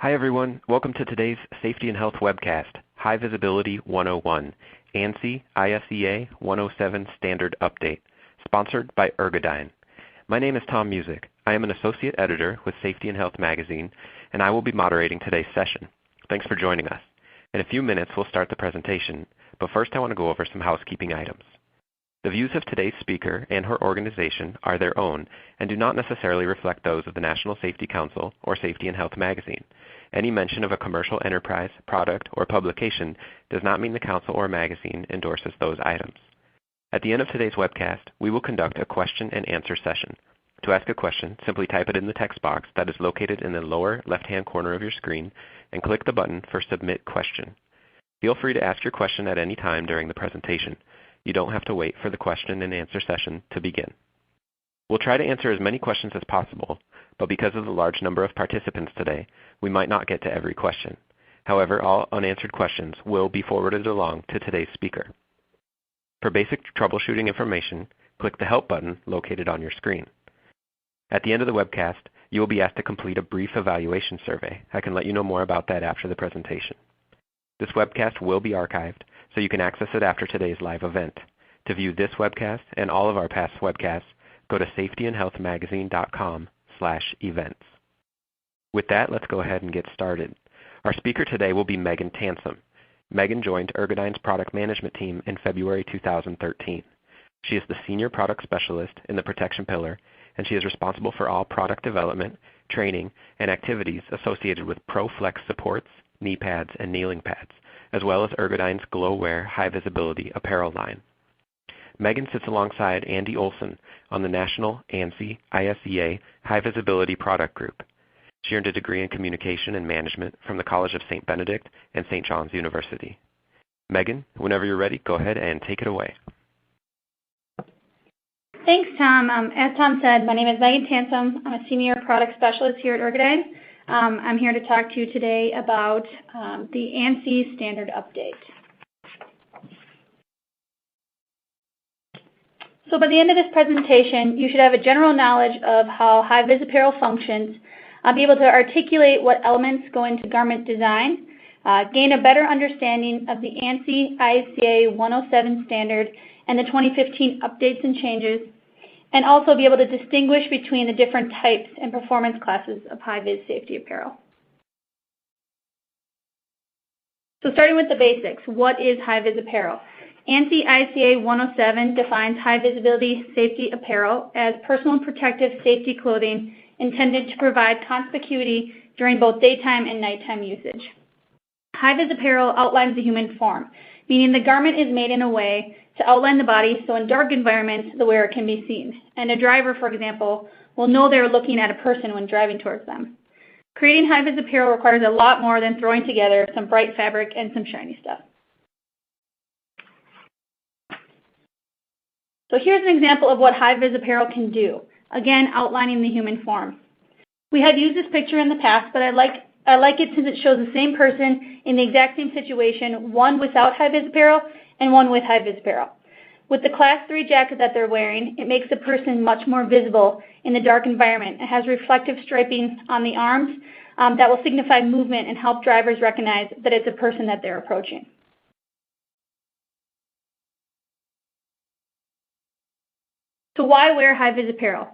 Hi everyone, welcome to today's Safety and Health webcast, High Visibility 101, ANSI ISEA 107 Standard Update, sponsored by Ergodyne. My name is Tom Music. I am an associate editor with Safety and Health magazine, and I will be moderating today's session. Thanks for joining us. In a few minutes, we'll start the presentation, but first I want to go over some housekeeping items. The views of today's speaker and her organization are their own and do not necessarily reflect those of the National Safety Council or Safety and Health magazine. Any mention of a commercial enterprise, product, or publication does not mean the Council or magazine endorses those items. At the end of today's webcast, we will conduct a question and answer session. To ask a question, simply type it in the text box that is located in the lower left-hand corner of your screen and click the button for Submit Question. Feel free to ask your question at any time during the presentation. You don't have to wait for the question and answer session to begin. We'll try to answer as many questions as possible, but because of the large number of participants today, we might not get to every question. However, all unanswered questions will be forwarded along to today's speaker. For basic troubleshooting information, click the Help button located on your screen. At the end of the webcast, you will be asked to complete a brief evaluation survey. I can let you know more about that after the presentation. This webcast will be archived, so you can access it after today's live event. To view this webcast and all of our past webcasts, go to safetyandhealthmagazine.com/events. With that, let's go ahead and get started. Our speaker today will be Megan Transom. Megan joined Ergodyne's product management team in February 2013. She is the senior product specialist in the protection pillar, and she is responsible for all product development, training, and activities associated with ProFlex supports, knee pads, and kneeling pads, as well as Ergodyne's GloWear high visibility apparel line. Megan sits alongside Andy Olson on the National ANSI ISEA High Visibility Product Group. She earned a degree in Communication and Management from the College of St. Benedict and St. John's University. Megan, whenever you're ready, go ahead and take it away. Thanks, Tom. As Tom said, my name is Megan Transom. I'm a Senior Product Specialist here at Ergodyne. I'm here to talk to you today about the ANSI Standard Update. So by the end of this presentation, you should have a general knowledge of how Hi-Vis Apparel functions, be able to articulate what elements go into garment design, gain a better understanding of the ANSI ISEA 107 standard and the 2015 updates and changes, and also be able to distinguish between the different types and performance classes of high-vis safety apparel. So starting with the basics, what is high-vis apparel? ANSI ISEA 107 defines high-visibility safety apparel as personal protective safety clothing intended to provide conspicuity during both daytime and nighttime usage. High-vis apparel outlines the human form, meaning the garment is made in a way to outline the body so in dark environments the wearer can be seen. And a driver, for example, will know they're looking at a person when driving towards them. Creating high-vis apparel requires a lot more than throwing together some bright fabric and some shiny stuff. So here's an example of what high-vis apparel can do, again outlining the human form. We have used this picture in the past, but I like it since it shows the same person in the exact same situation, one without high-vis apparel and one with high-vis apparel. With the Class 3 jacket that they're wearing, it makes the person much more visible in the dark environment. It has reflective striping on the arms that will signify movement and help drivers recognize that it's a person that they're approaching. So why wear high-vis apparel?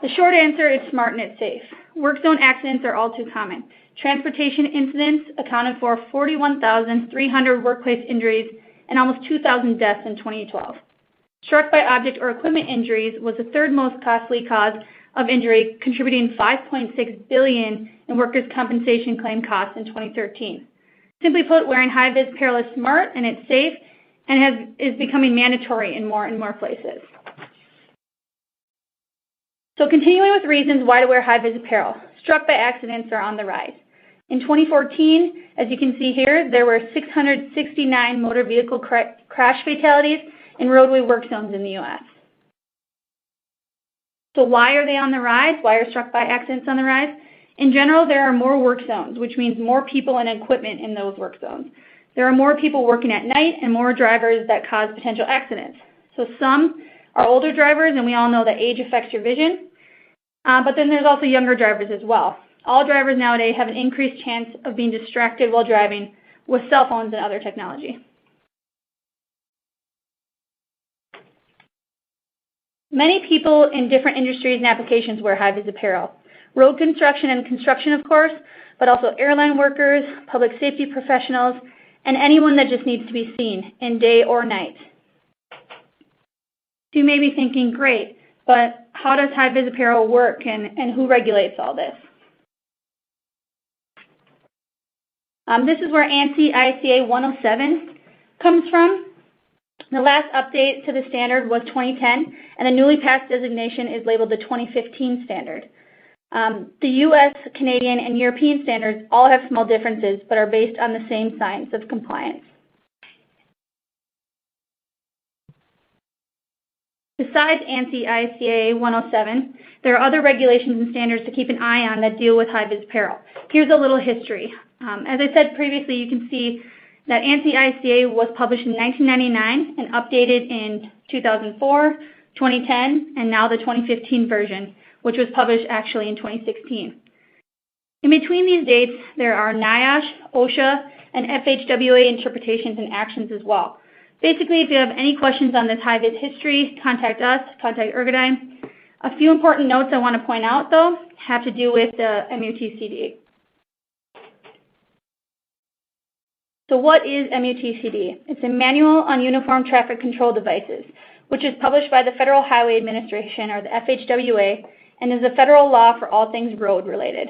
The short answer is smart and it's safe. Work zone accidents are all too common. Transportation incidents accounted for 41,300 workplace injuries and almost 2,000 deaths in 2012. Struck by object or equipment injuries was the third most costly cause of injury, contributing $5.6 billion in workers' compensation claim costs in 2013. Simply put, wearing high-vis apparel is smart and it's safe and is becoming mandatory in more and more places. So continuing with reasons why to wear high-vis apparel, struck by accidents are on the rise. In 2014, as you can see here, there were 669 motor vehicle crash fatalities in roadway work zones in the U.S. So why are they on the rise? Why are struck by accidents on the rise? In general, there are more work zones, which means more people and equipment in those work zones. There are more people working at night and more drivers that cause potential accidents. So some are older drivers, and we all know that age affects your vision. But then there's also younger drivers as well. All drivers nowadays have an increased chance of being distracted while driving with cell phones and other technology. Many people in different industries and applications wear high-vis apparel. Road construction and construction, of course, but also airline workers, public safety professionals, and anyone that just needs to be seen in day or night. So you may be thinking, great, but how does high-vis apparel work and who regulates all this? This is where ANSI ISEA 107 comes from. The last update to the standard was 2010, and the newly passed designation is labeled the 2015 standard. The U.S., Canadian, and European standards all have small differences, but are based on the same science of compliance. Besides ANSI ISEA 107, there are other regulations and standards to keep an eye on that deal with high-vis apparel. Here's a little history. As I said previously, you can see that ANSI ISEA was published in 1999 and updated in 2004, 2010, and now the 2015 version, which was published actually in 2016. In between these dates, there are NIOSH, OSHA, and FHWA interpretations and actions as well. Basically, if you have any questions on this high-vis history, contact us, contact Ergodyne. A few important notes I want to point out, though, have to do with the MUTCD. So what is MUTCD? It's a Manual on Uniform Traffic Control Devices, which is published by the Federal Highway Administration, or the FHWA, and is a federal law for all things road-related.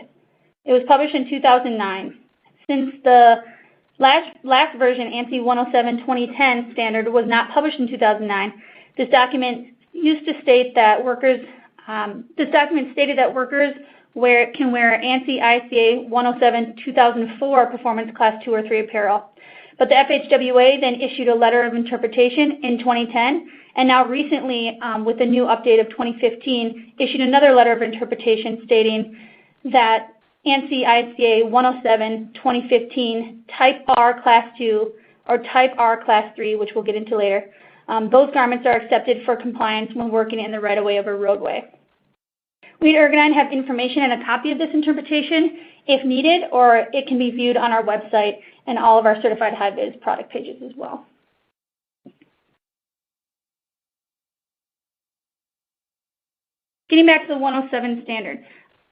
It was published in 2009. Since the last version, ANSI 107-2010 standard, was not published in 2009, this document used to state that workers, stated that workers can wear ANSI ISEA 107-2004 Performance Class 2 or 3 apparel. But the FHWA then issued a letter of interpretation in 2010, and now recently, with the new update of 2015, issued another letter of interpretation stating that ANSI ISEA 107-2015 Type R Class 2 or Type R Class 3, which we'll get into later, those garments are accepted for compliance when working in the right-of-way of a roadway. We at Ergodyne have information and a copy of this interpretation if needed, or it can be viewed on our website and all of our certified high-vis product pages as well. Getting back to the 107 standard.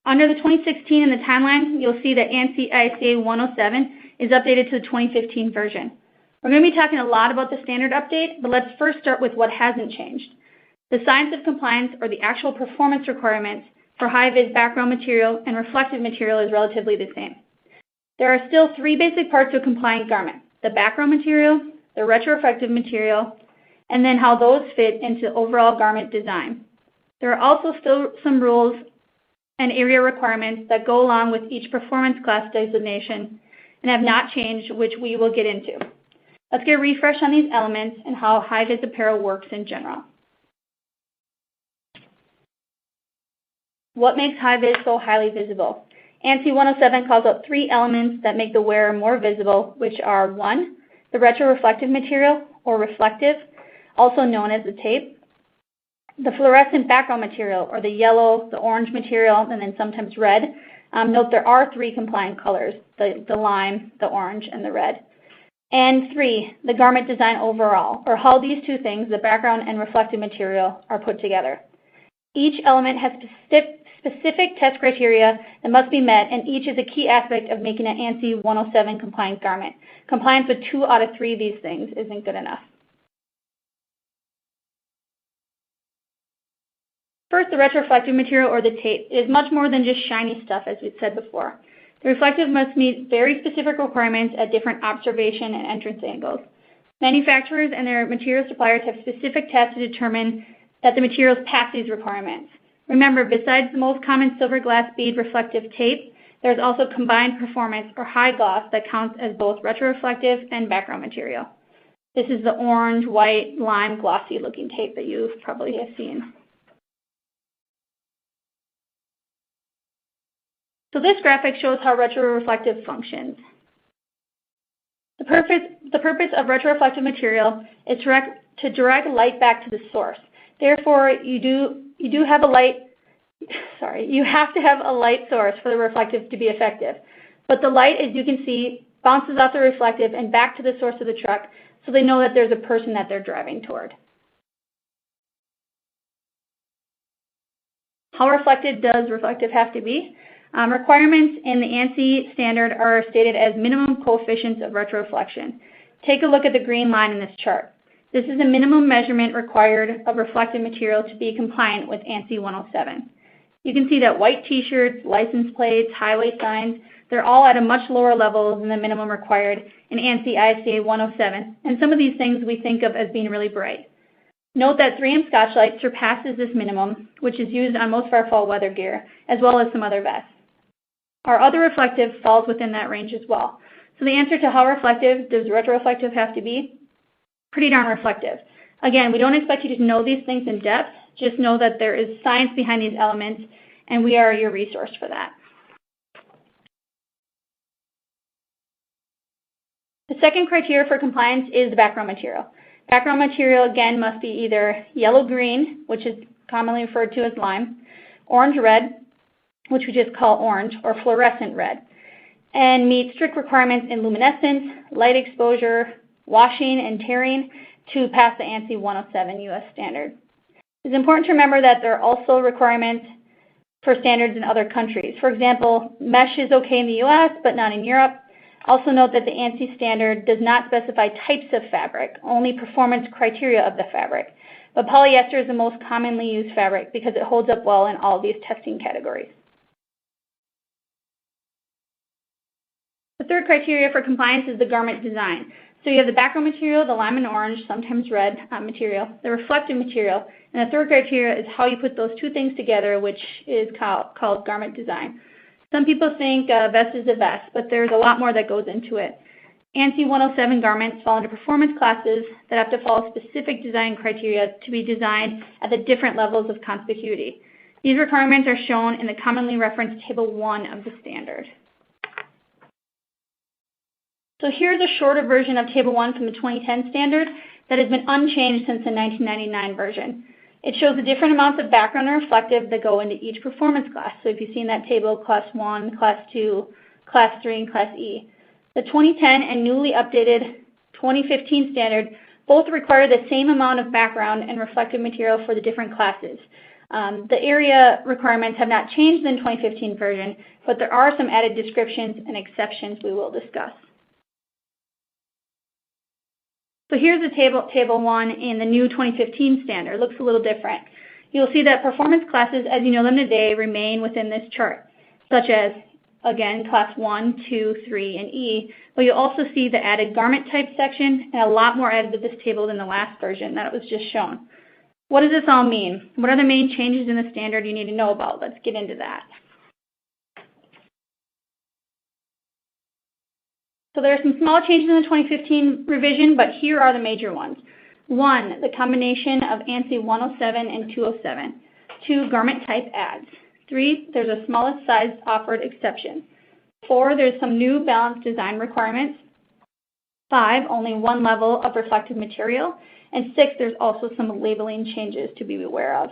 Under the 2016 in the timeline, you'll see that ANSI ISEA 107 is updated to the 2015 version. We're going to be talking a lot about the standard update, but let's first start with what hasn't changed. The science of compliance, or the actual performance requirements for high-vis background material and reflective material, is relatively the same. There are still three basic parts to a compliant garment: the background material, the retroreflective material, and then how those fit into overall garment design. There are also still some rules and area requirements that go along with each performance class designation and have not changed, which we will get into. Let's get a refresh on these elements and how high-vis apparel works in general. What makes high-vis so highly visible? ANSI 107 calls out three elements that make the wearer more visible, which are 1, the retroreflective material, or reflective, also known as the tape; the fluorescent background material, or the yellow, the orange material, and then sometimes red. Note there are three compliant colors: the lime, the orange, and the red. And 3, the garment design overall, or how these two things, the background and reflective material, are put together. Each element has specific test criteria that must be met, and each is a key aspect of making an ANSI 107 compliant garment. Compliance with 2 out of 3 of these things isn't good enough. First, the retroreflective material, or the tape, is much more than just shiny stuff, as we've said before. The reflective must meet very specific requirements at different observation and entrance angles. Manufacturers and their material suppliers have specific tests to determine that the materials pass these requirements. Remember, besides the most common silver glass bead reflective tape, there's also combined performance, or high gloss, that counts as both retroreflective and background material. This is the orange, white, lime, glossy looking tape that you probably have seen. So this graphic shows how retroreflective functions. The purpose of retroreflective material is to direct light back to the source. Therefore, you do have a light You have to have a light source for the reflective to be effective. But the light, as you can see, bounces off the reflective and back to the source of the truck, so they know that there's a person that they're driving toward. How reflective does reflective have to be? Requirements in the ANSI standard are stated as minimum coefficients of retroreflection. Take a look at the green line in this chart. This is a minimum measurement required of reflective material to be compliant with ANSI 107. You can see that white t-shirts, license plates, highway signs, they're all at a much lower level than the minimum required in ANSI ISEA 107, and some of these things we think of as being really bright. Note that 3M Scotch Light surpasses this minimum, which is used on most of our fall weather gear, as well as some other vests. Our other reflective falls within that range as well. So the answer to how reflective does retroreflective have to be? Pretty darn reflective. Again, we don't expect you to know these things in depth, just know that there is science behind these elements, and we are your resource for that. The second criteria for compliance is the background material. Background material, again, must be either yellow-green, which is commonly referred to as lime, orange-red, which we just call orange, or fluorescent red, and meet strict requirements in luminescence, light exposure, washing, and tearing to pass the ANSI 107 U.S. standard. It's important to remember that there are also requirements for standards in other countries. For example, mesh is okay in the U.S., but not in Europe. Also note that the ANSI standard does not specify types of fabric, only performance criteria of the fabric. But polyester is the most commonly used fabric because it holds up well in all of these testing categories. The third criteria for compliance is the garment design. So you have the background material, the lime and orange, sometimes red material, the reflective material, and the third criteria is how you put those two things together, which is called garment design. Some people think a vest is a vest, but there's a lot more that goes into it. ANSI 107 garments fall into performance classes that have to follow specific design criteria to be designed at the different levels of conspicuity. These requirements are shown in the commonly referenced Table 1 of the standard. So here's a shorter version of Table 1 from the 2010 standard that has been unchanged since the 1999 version. It shows the different amounts of background and reflective that go into each performance class. So if you've seen that table, Class 1, Class 2, Class 3, and Class E. The 2010 and newly updated 2015 standard both require the same amount of background and reflective material for the different classes. The area requirements have not changed in the 2015 version, but there are some added descriptions and exceptions we will discuss. So here's the table 1 in the new 2015 standard. It looks a little different. You'll see that performance classes, as you know them today, remain within this chart, such as, again, Class 1, 2, 3, and E. But you'll also see the added garment type section and a lot more added to this table than the last version that it was just shown. What does this all mean? What are the main changes in the standard you need to know about? Let's get into that. So there are some small changes in the 2015 revision, but here are the major ones. 1, the combination of ANSI 107 and 207. 2, garment type adds. 3, there's a smallest size offered exception. 4, there's some new balanced design requirements. 5, only one level of reflective material. And 6, there's also some labeling changes to be aware of.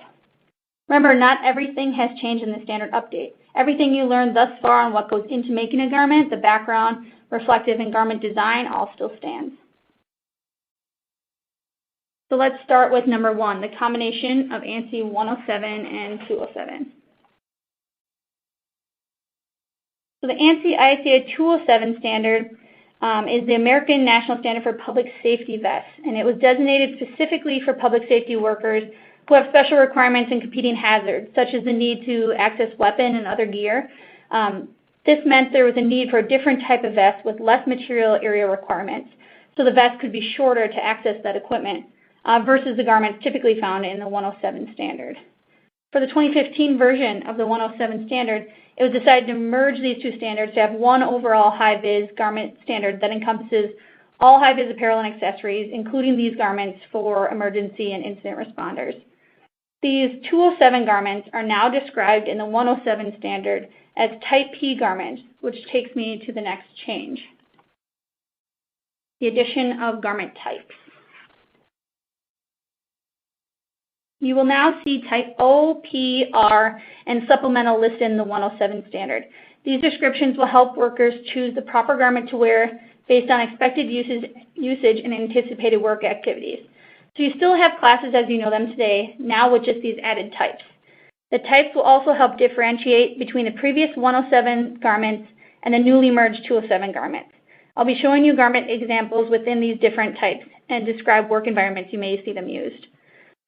Remember, not everything has changed in the standard update. Everything you learned thus far on what goes into making a garment, the background, reflective, and garment design all still stands. So let's start with number 1, the combination of ANSI 107 and 207. So the ANSI ISEA 207 standard is the American National Standard for Public Safety Vests, and it was designated specifically for public safety workers who have special requirements and competing hazards, such as the need to access weapon and other gear. This meant there was a need for a different type of vest with less material area requirements, so the vest could be shorter to access that equipment versus the garments typically found in the 107 standard. For the 2015 version of the 107 standard, it was decided to merge these two standards to have one overall high-vis garment standard that encompasses all high-vis apparel and accessories, including these garments for emergency and incident responders. These 207 garments are now described in the 107 standard as Type P garments, which takes me to the next change, the addition of garment types. You will now see type O, P, R, and supplemental listed in the 107 standard. These descriptions will help workers choose the proper garment to wear based on expected usage and anticipated work activities. So you still have classes as you know them today, now with just these added types. The types will also help differentiate between the previous 107 garments and the newly merged 207 garments. I'll be showing you garment examples within these different types and describe work environments you may see them used.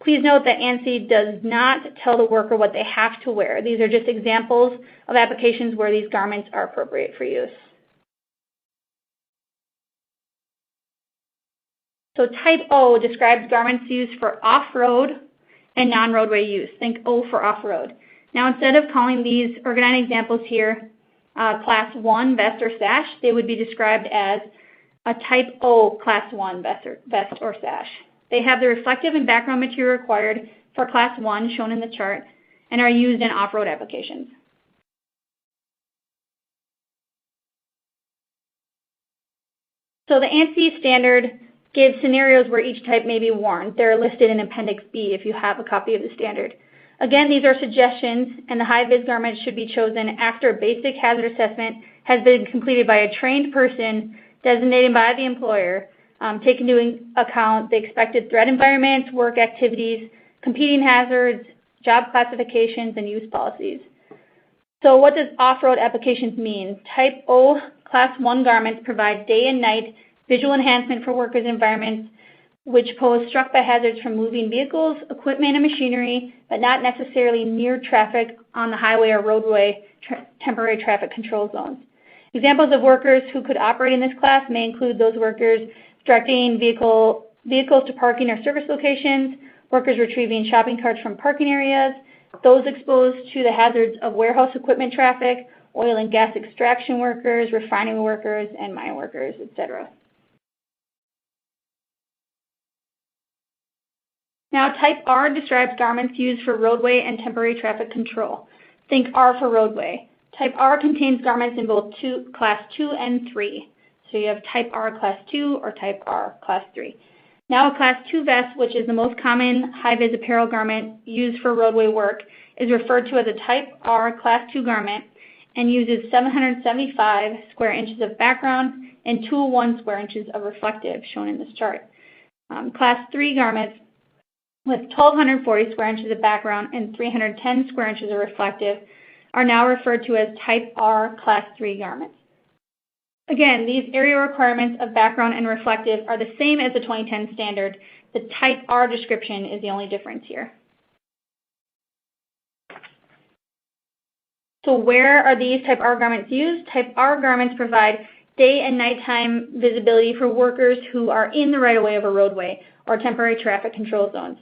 Please note that ANSI does not tell the worker what they have to wear. These are just examples of applications where these garments are appropriate for use. So type O describes garments used for off-road and non-roadway use. Think O for off-road. Now instead of calling these Ergodyne examples here Class 1 vest or sash, they would be described as a type O Class 1 vest or sash. They have the reflective and background material required for Class 1, shown in the chart, and are used in off-road applications. So the ANSI standard gives scenarios where each type may be worn. They're listed in Appendix B if you have a copy of the standard. Again, these are suggestions, and the high-vis garment should be chosen after a basic hazard assessment has been completed by a trained person designated by the employer, taking into account the expected threat environments, work activities, competing hazards, job classifications, and use policies. So what does off-road applications mean? Type O Class 1 garments provide day and night visual enhancement for workers' environments which pose struck by hazards from moving vehicles, equipment, and machinery, but not necessarily near traffic on the highway or roadway temporary traffic control zones. Examples of workers who could operate in this class may include those workers directing vehicles to parking or service locations, workers retrieving shopping carts from parking areas, those exposed to the hazards of warehouse equipment traffic, oil and gas extraction workers, refining workers, and mine workers, etc. Now, type R describes garments used for roadway and temporary traffic control. Think R for roadway. Type R contains garments in both Class 2 and 3. So you have Type R Class 2 or Type R Class 3. Now, a Class 2 vest, which is the most common high-vis apparel garment used for roadway work, is referred to as a Type R Class 2 garment and uses 775 square inches of background and 201 square inches of reflective, shown in this chart. Class 3 garments with 1,240 square inches of background and 310 square inches of reflective are now referred to as Type R Class 3 garments. Again, these area requirements of background and reflective are the same as the 2010 standard. The Type R description is the only difference here. So where are these Type R garments used? Type R garments provide day and nighttime visibility for workers who are in the right-of-way of a roadway or temporary traffic control zones.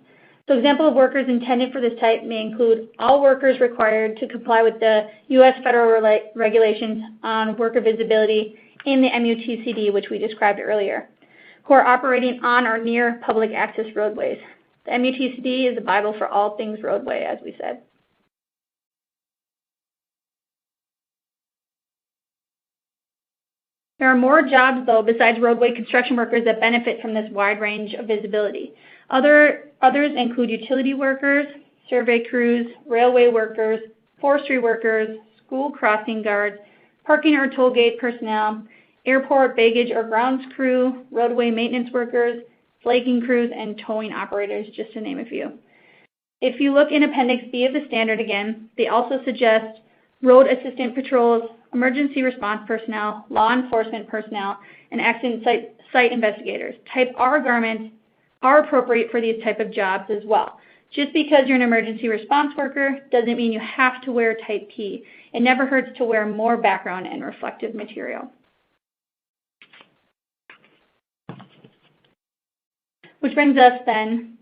So example of workers intended for this type may include all workers required to comply with the U.S. federal regulations on worker visibility in the MUTCD, which we described earlier, who are operating on or near public access roadways. The MUTCD is the Bible for all things roadway, as we said. There are more jobs, though, besides roadway construction workers that benefit from this wide range of visibility. Others include utility workers, survey crews, railway workers, forestry workers, school crossing guards, parking or toll gate personnel, airport baggage or grounds crew, roadway maintenance workers, flagging crews, and towing operators, just to name a few. If you look in Appendix B of the standard again, they also suggest road assistant patrols, emergency response personnel, law enforcement personnel, and accident site investigators. Type R garments are appropriate for these type of jobs as well. Just because you're an emergency response worker doesn't mean you have to wear Type P. It never hurts to wear more background and reflective material. Which brings us then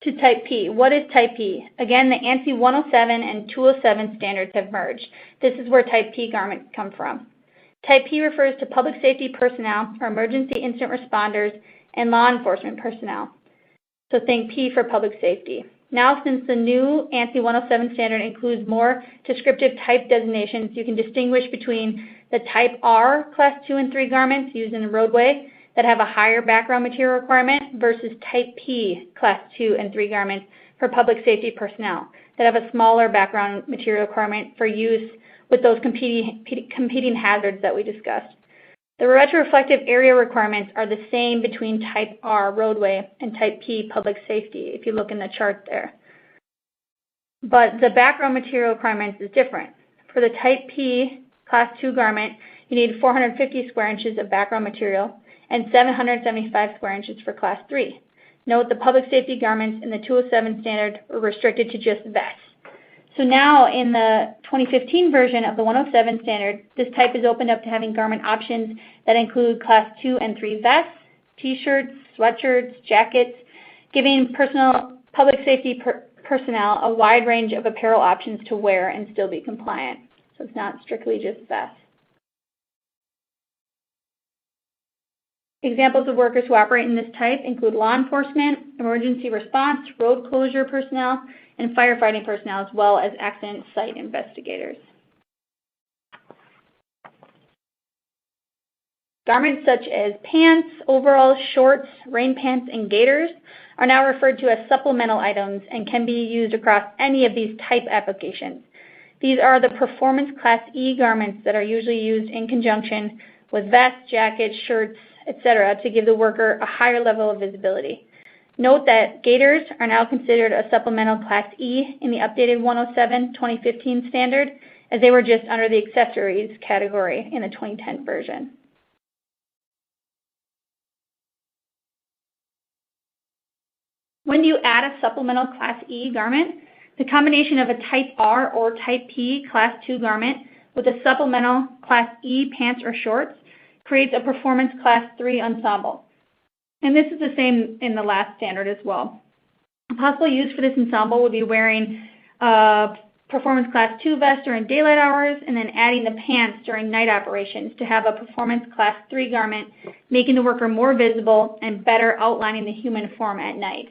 to Type P. What is Type P? Again, the ANSI 107 and 207 standards have merged. This is where Type P garments come from. Type P refers to public safety personnel or emergency incident responders and law enforcement personnel. So think P for public safety. Now, since the new ANSI 107 standard includes more descriptive type designations, you can distinguish between the Type R Class 2 and 3 garments used in the roadway, that have a higher background material requirement versus Type P Class 2 and 3 garments for public safety personnel that have a smaller background material requirement for use with those competing hazards that we discussed. The retroreflective area requirements are the same between Type R roadway and Type P public safety, if you look in the chart there. But the background material requirements is different. For the Type P Class 2 garment, you need 450 square inches of background material and 775 square inches for Class 3. Note the public safety garments in the 207 standard are restricted to just vests. So now in the 2015 version of the 107 standard, this type is opened up to having garment options that include Class 2 and 3 vests, t-shirts, sweatshirts, jackets, giving public safety personnel a wide range of apparel options to wear and still be compliant. So it's not strictly just vests. Examples of workers who operate in this type include law enforcement, emergency response, road closure personnel, and firefighting personnel, as well as accident site investigators. Garments such as pants, overalls, shorts, rain pants, and gaiters are now referred to as supplemental items and can be used across any of these type applications. These are the Performance Class E garments that are usually used in conjunction with vests, jackets, shirts, etc., to give the worker a higher level of visibility. Note that gaiters are now considered a supplemental Class E in the updated 107-2015 standard, as they were just under the accessories category in the 2010 version. When you add a supplemental Class E garment, the combination of a Type R or Type P Class 2 garment with a supplemental Class E pants or shorts creates a Performance Class 3 ensemble. And this is the same in the last standard as well. A possible use for this ensemble would be wearing a Performance Class 2 vest during daylight hours and then adding the pants during night operations to have a Performance Class 3 garment, making the worker more visible and better outlining the human form at night.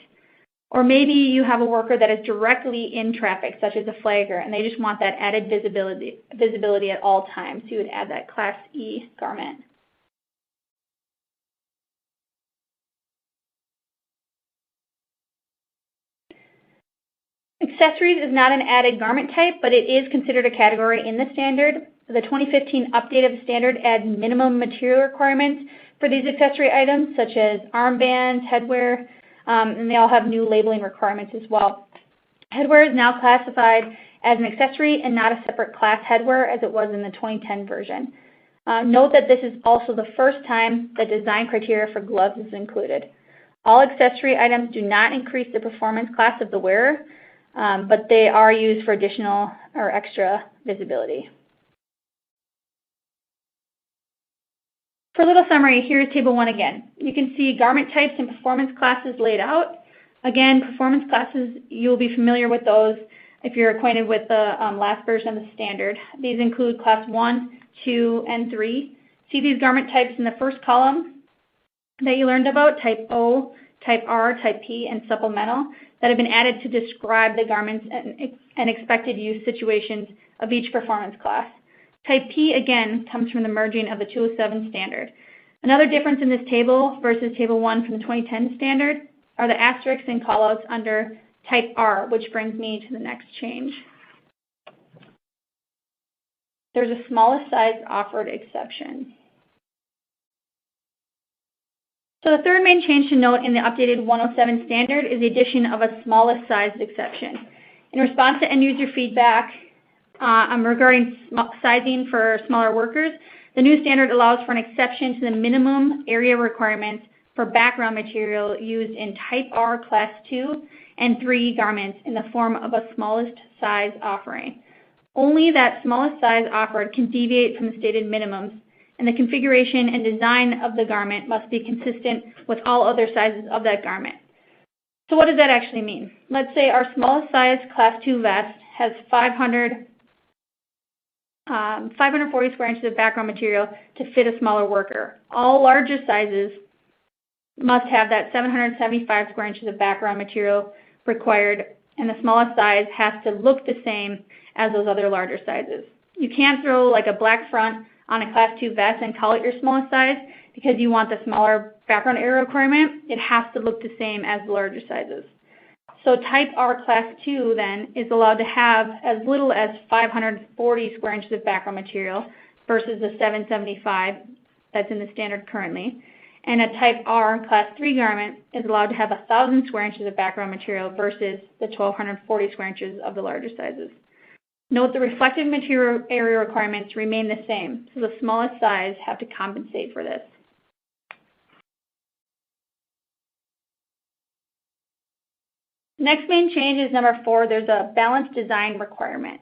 Or maybe you have a worker that is directly in traffic, such as a flagger, and they just want that added visibility at all times. So you would add that Class E garment. Accessories is not an added garment type, but it is considered a category in the standard. The 2015 update of the standard adds minimum material requirements for these accessory items, such as armbands, headwear, and they all have new labeling requirements as well. Headwear is now classified as an accessory and not a separate class headwear as it was in the 2010 version. Note that this is also the first time the design criteria for gloves is included. All accessory items do not increase the performance class of the wearer, but they are used for additional or extra visibility. For a little summary, here's Table 1 again. You can see garment types and performance classes laid out. Again, performance classes, you'll be familiar with those if you're acquainted with the last version of the standard. These include Class 1, 2, and 3. See these garment types in the first column that you learned about, Type O, Type R, Type P, and supplemental, that have been added to describe the garments and expected use situations of each performance class. Type P, again, comes from the merging of the 207 standard. Another difference in this table versus Table 1 from the 2010 standard are the asterisks and callouts under Type R, which brings me to the next change. There's a smallest size offered exception. So the third main change to note in the updated 107 standard is the addition of a smallest sized exception. In response to end user feedback regarding sizing for smaller workers, the new standard allows for an exception to the minimum area requirements for background material used in Type R Class 2 and 3 garments in the form of a smallest size offering. Only that smallest size offered can deviate from the stated minimums, and the configuration and design of the garment must be consistent with all other sizes of that garment. So what does that actually mean? Let's say our smallest size Class 2 vest has 540 square inches of background material to fit a smaller worker. All larger sizes must have that 775 square inches of background material required, and the smallest size has to look the same as those other larger sizes. You can't throw like a black front on a Class 2 vest and call it your smallest size because you want the smaller background area requirement, it has to look the same as the larger sizes. So type R class 2 then is allowed to have as little as 540 square inches of background material versus the 775 that's in the standard currently. And a type R class 3 garment is allowed to have 1,000 square inches of background material versus the 1,240 square inches of the larger sizes. Note the reflective material area requirements remain the same, so the smallest size have to compensate for this. Next main change is number 4, there's a balanced design requirement.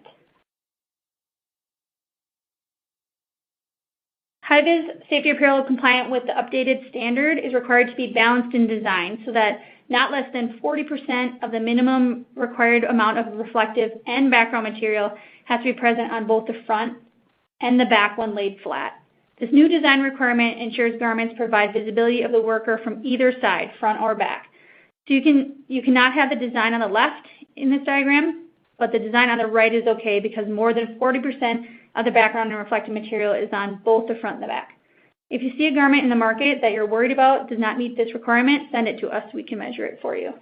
Hi-Vis safety apparel compliant with the updated standard is required to be balanced in design so that not less than 40% of the minimum required amount of reflective and background material has to be present on both the front and the back when laid flat. This new design requirement ensures garments provide visibility of the worker from either side, front or back. So you cannot have the design on the left in this diagram, but the design on the right is okay because more than 40% of the background and reflective material is on both the front and the back. If you see a garment in the market that you're worried about does not meet this requirement, send it to us. We can measure it for you.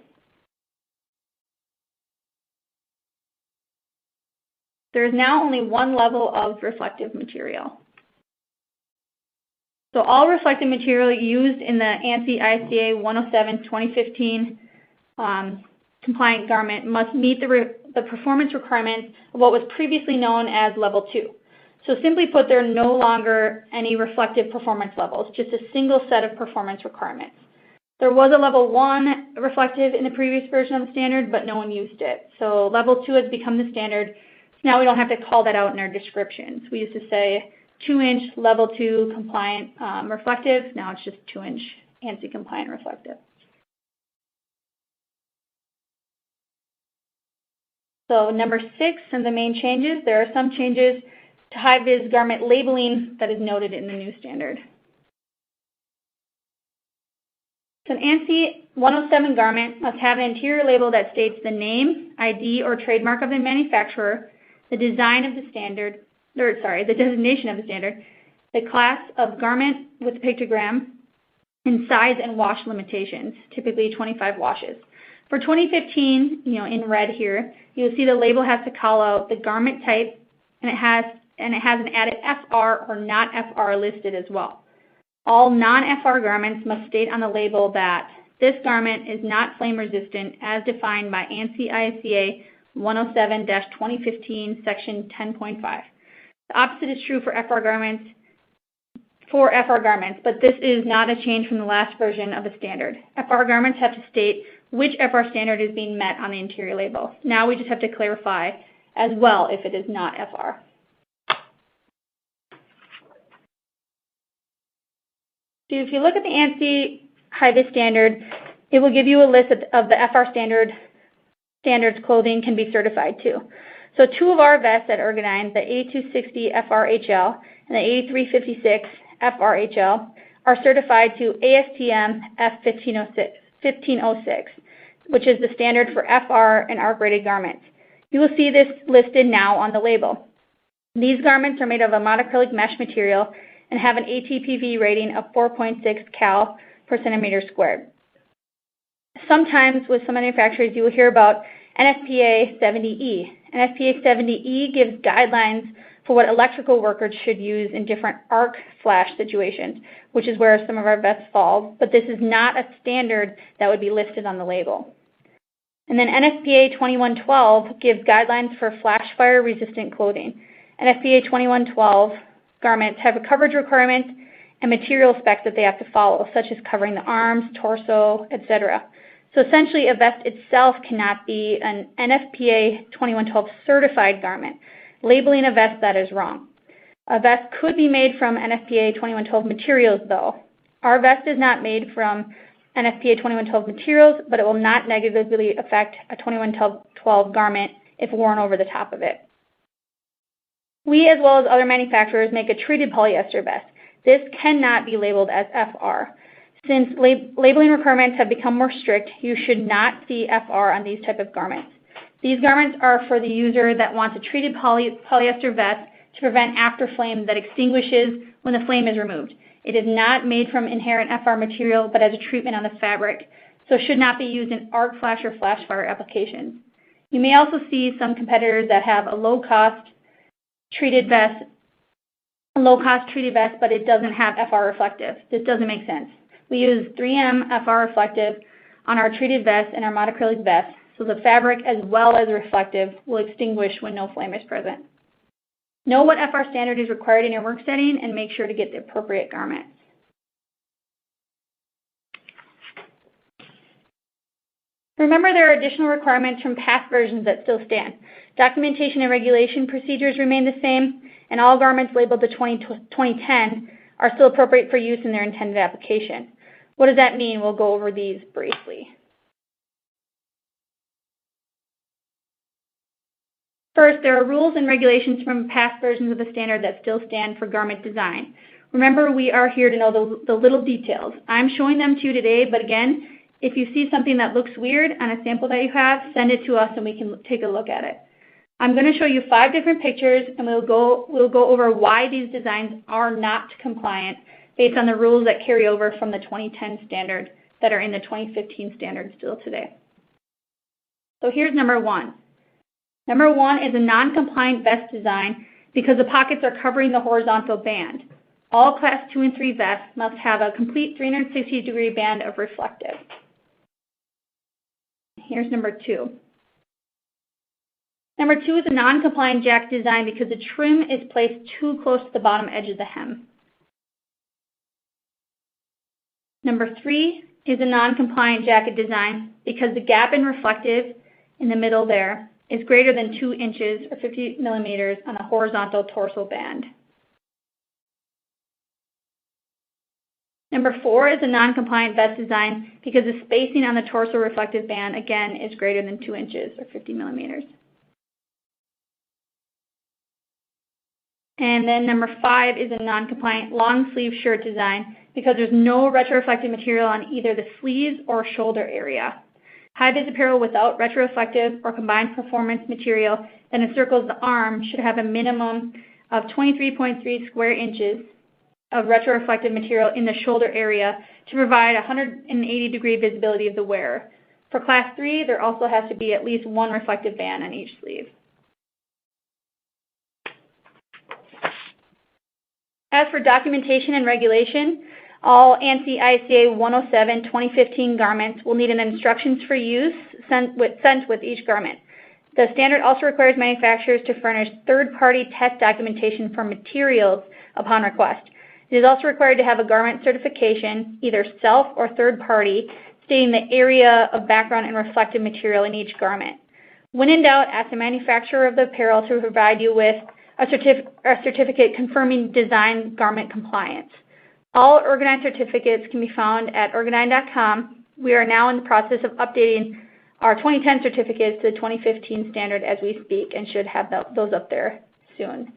There is now only one level of reflective material. So all reflective material used in the ANSI ISEA 107-2015 compliant garment must meet the performance requirements of what was previously known as level 2. So simply put, there are no longer any reflective performance levels, just a single set of performance requirements. There was a level 1 reflective in the previous version of the standard, but no one used it. So level 2 has become the standard. So now we don't have to call that out in our descriptions. We used to say 2-inch level 2 compliant reflective. Now it's just 2-inch ANSI compliant reflective. So number 6, and the main changes, there are some changes to high-vis garment labeling that is noted in the new standard. So an ANSI 107 garment must have an interior label that states the name, ID, or trademark of the manufacturer, the design of the standard, the designation of the standard, the class of garment with pictogram, and size and wash limitations, typically 25 washes. For 2015, in red here, you'll see the label has to call out the garment type, and it has an added FR or not FR listed as well. All non-FR garments must state on the label that this garment is not flame resistant as defined by ANSI ISEA 107-2015 section 10.5. The opposite is true for FR garments, but this is not a change from the last version of the standard. FR garments have to state which FR standard is being met on the interior label. Now we just have to clarify as well if it is not FR. So if you look at the ANSI Hi-Vis standard, it will give you a list of the FR standards clothing can be certified to. So 2 of our vests at Ergodyne, the A260 FRHL and the A356 FRHL, are certified to ASTM F1506, which is the standard for FR and ARC-rated garments. You will see this listed now on the label. These garments are made of a monocrylic mesh material and have an ATPV rating of 4.6 cal per centimeter squared. Sometimes with some manufacturers you will hear about NFPA 70E. NFPA 70E gives guidelines for what electrical workers should use in different arc flash situations, which is where some of our vests fall, but this is not a standard that would be listed on the label. And then NFPA 2112 gives guidelines for flash fire resistant clothing. NFPA 2112 garments have a coverage requirement and material specs that they have to follow, such as covering the arms, torso, etc. So essentially, a vest itself cannot be an NFPA 2112 certified garment. Labeling a vest that is wrong. A vest could be made from NFPA 2112 materials, though. Our vest is not made from NFPA 2112 materials, but it will not negatively affect a 2112 garment if worn over the top of it. We, as well as other manufacturers, make a treated polyester vest. This cannot be labeled as FR. Since labeling requirements have become more strict, you should not see FR on these type of garments. These garments are for the user that wants a treated polyester vest to prevent after flame that extinguishes when the flame is removed. It is not made from inherent FR material, but as a treatment on the fabric, so should not be used in arc flash or flash fire applications. You may also see some competitors that have a low-cost treated vest, but it doesn't have FR reflective. This doesn't make sense. We use 3M FR reflective on our treated vest and our monocrylic vest, so the fabric as well as reflective will extinguish when no flame is present. Know what FR standard is required in your work setting and make sure to get the appropriate garment. Remember, there are additional requirements from past versions that still stand. Documentation and regulation procedures remain the same, and all garments labeled to 2010 are still appropriate for use in their intended application. What does that mean? We'll go over these briefly. First, there are rules and regulations from past versions of the standard that still stand for garment design. Remember, we are here to know the little details. I'm showing them to you today, but again, if you see something that looks weird on a sample that you have, send it to us and we can take a look at it. I'm going to show you 5 different pictures, and we'll go over why these designs are not compliant based on the rules that carry over from the 2010 standard that are in the 2015 standard still today. So here's number 1. Number 1 is a non-compliant vest design because the pockets are covering the horizontal band. All Class 2 and 3 vests must have a complete 360-degree band of reflective. Here's number 2. Number 2 is a non-compliant jacket design because the trim is placed too close to the bottom edge of the hem. Number 3 is a non-compliant jacket design because the gap in reflective in the middle there is greater than 2 inches or 50 millimeters on the horizontal torso band. Number 4 is a non-compliant vest design because the spacing on the torso reflective band, again, is greater than 2 inches or 50 millimeters. And then number 5 is a non-compliant long sleeve shirt design because there's no retroreflective material on either the sleeves or shoulder area. Hi-vis apparel without retroreflective or combined performance material that encircles the arm should have a minimum of 23.3 square inches of retroreflective material in the shoulder area to provide 180-degree visibility of the wearer. For Class 3, there also has to be at least 1 reflective band on each sleeve. As for documentation and regulation, all ANSI ISEA 107 2015 garments will need an instructions for use sent with each garment. The standard also requires manufacturers to furnish third-party test documentation for materials upon request. It is also required to have a garment certification, either self or third-party, stating the area of background and reflective material in each garment. When in doubt, ask the manufacturer of the apparel to provide you with a certificate confirming design garment compliance. All Ergodyne certificates can be found at Ergodyne.com. We are now in the process of updating our 2010 certificates to the 2015 standard as we speak and should have those up there soon.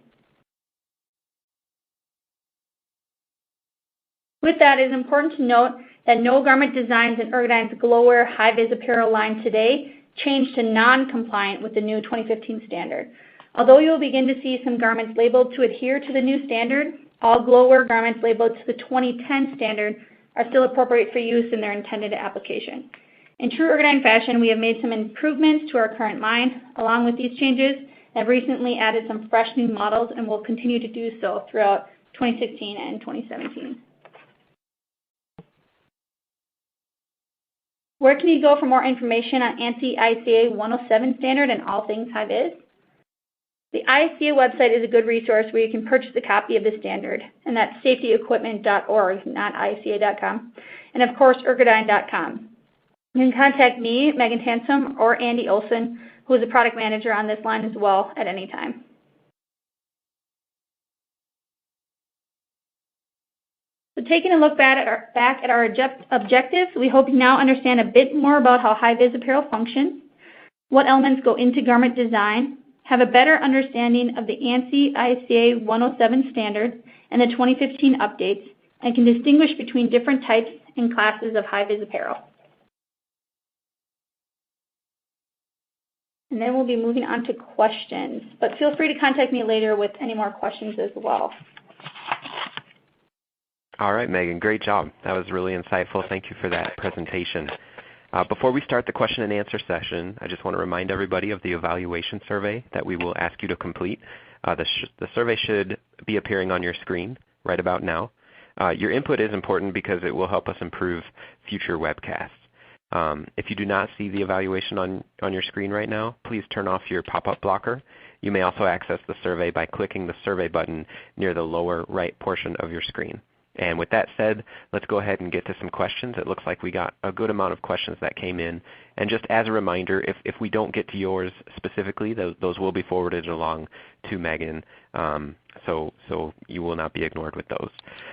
With that, it is important to note that no garment designs in Ergodyne's GloWear Hi-Vis Apparel line today changed to non-compliant with the new 2015 standard. Although you will begin to see some garments labeled to adhere to the new standard, all GloWear garments labeled to the 2010 standard are still appropriate for use in their intended application. In true Ergodyne fashion, we have made some improvements to our current line. Along with these changes, have recently added some fresh new models and will continue to do so throughout 2016 and 2017. Where can you go for more information on ANSI ISEA 107 standard and all things high-vis? The ISEA website is a good resource where you can purchase a copy of the standard, and that's safetyequipment.org, not ISEA.com, and of course Ergodyne.com. You can contact me, Megan Transom, or Andy Olson, who is a product manager on this line as well, at any time. So taking a look back at our objectives, we hope you now understand a bit more about how high-vis apparel functions, what elements go into garment design, have a better understanding of the ANSI ISEA 107 standard and the 2015 updates, and can distinguish between different types and classes of high-vis apparel. And then we'll be moving on to questions, but feel free to contact me later with any more questions as well. All right, Megan, great job. That was really insightful. Thank you for that presentation. Before we start the question and answer session, I just want to remind everybody of the evaluation survey that we will ask you to complete. The survey should be appearing on your screen right about now. Your input is important because it will help us improve future webcasts. If you do not see the evaluation on your screen right now, please turn off your pop-up blocker. You may also access the survey by clicking the survey button near the lower right portion of your screen. And with that said, let's go ahead and get to some questions. It looks like we got a good amount of questions that came in. And just as a reminder, if we don't get to yours specifically, those will be forwarded along to Megan, so you will not be ignored with those.